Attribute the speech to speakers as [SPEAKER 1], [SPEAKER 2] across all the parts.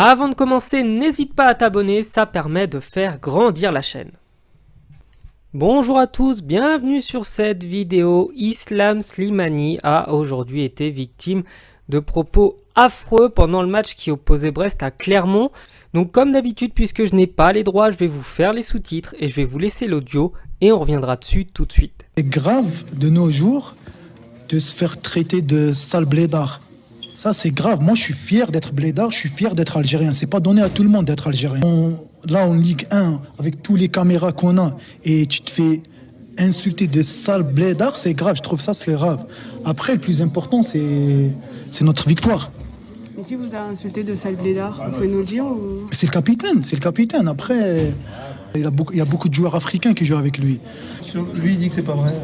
[SPEAKER 1] Avant de commencer, n'hésite pas à t'abonner, ça permet de faire grandir la chaîne. Bonjour à tous, bienvenue sur cette vidéo. Islam Slimani a aujourd'hui été victime de propos affreux pendant le match qui opposait Brest à Clermont. Donc comme d'habitude, puisque je n'ai pas les droits, je vais vous faire les sous-titres et je vais vous laisser l'audio et on reviendra dessus tout de suite.
[SPEAKER 2] C'est grave de nos jours de se faire traiter de sale blédard. Ça, c'est grave. Moi, je suis fier d'être blédard, je suis fier d'être algérien. C'est pas donné à tout le monde d'être algérien. Là, en Ligue 1, avec tous les caméras qu'on a, et tu te fais insulter de sale blédard, c'est grave. Je trouve ça, c'est grave. Après, le plus important, c'est notre victoire.
[SPEAKER 3] Mais qui vous a insulté de sale blédard? Vous pouvez nous le dire ou...
[SPEAKER 2] C'est le capitaine, c'est le capitaine. Après, il y a beaucoup de joueurs africains qui jouent avec lui.
[SPEAKER 4] Lui, il dit que c'est pas vrai.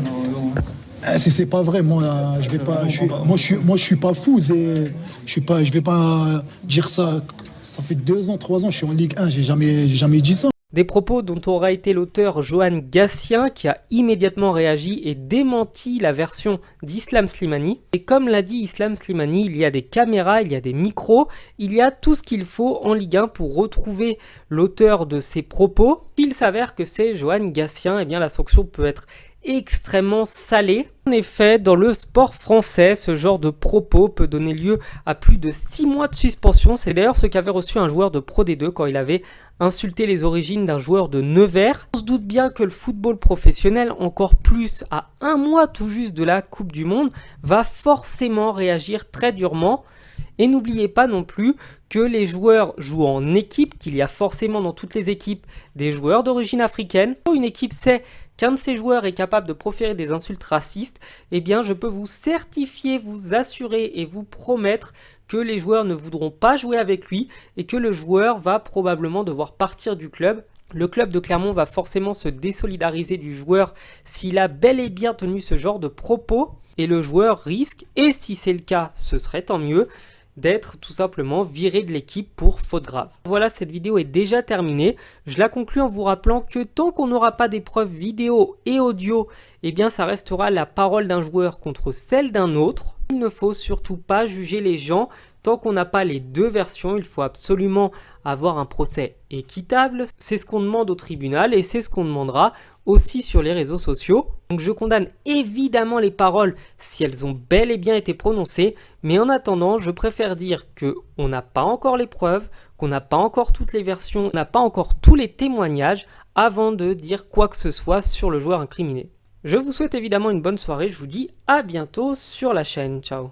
[SPEAKER 2] Si c'est pas vrai, moi je vais pas. Je suis pas fou. Je vais pas dire ça. Ça fait 2 ans, 3 ans, je suis en Ligue 1. J'ai jamais dit ça.
[SPEAKER 1] Des propos dont aura été l'auteur Johan Gatien qui a immédiatement réagi et démenti la version d'Islam Slimani. Et comme l'a dit Islam Slimani, il y a des caméras, il y a des micros, il y a tout ce qu'il faut en Ligue 1 pour retrouver l'auteur de ces propos. S'il s'avère que c'est Johan Gatien, eh bien la sanction peut être extrêmement salée. En effet, dans le sport français, ce genre de propos peut donner lieu à plus de 6 mois de suspension. C'est d'ailleurs ce qu'avait reçu un joueur de Pro D2 quand il avait insulté les origines d'un joueur de Nevers. On se doute bien que le football professionnel, encore plus à 1 mois tout juste de la Coupe du Monde, va forcément réagir très durement. Et n'oubliez pas non plus que les joueurs jouent en équipe, qu'il y a forcément dans toutes les équipes des joueurs d'origine africaine. Quand une équipe sait qu'un de ces joueurs est capable de proférer des insultes racistes, eh bien je peux vous certifier, vous assurer et vous promettre que les joueurs ne voudront pas jouer avec lui et que le joueur va probablement devoir partir du club. Le club de Clermont va forcément se désolidariser du joueur s'il a bel et bien tenu ce genre de propos et le joueur risque, et si c'est le cas, ce serait tant mieux, d'être tout simplement viré de l'équipe pour faute grave. Voilà, cette vidéo est déjà terminée. Je la conclue en vous rappelant que tant qu'on n'aura pas des preuves vidéo et audio, eh bien ça restera la parole d'un joueur contre celle d'un autre. Il ne faut surtout pas juger les gens tant qu'on n'a pas les deux versions. Il faut absolument avoir un procès équitable. C'est ce qu'on demande au tribunal et c'est ce qu'on demandera aussi sur les réseaux sociaux. Donc je condamne évidemment les paroles si elles ont bel et bien été prononcées, mais en attendant, je préfère dire qu'on n'a pas encore les preuves, qu'on n'a pas encore toutes les versions, qu'on n'a pas encore tous les témoignages avant de dire quoi que ce soit sur le joueur incriminé. Je vous souhaite évidemment une bonne soirée, je vous dis à bientôt sur la chaîne. Ciao.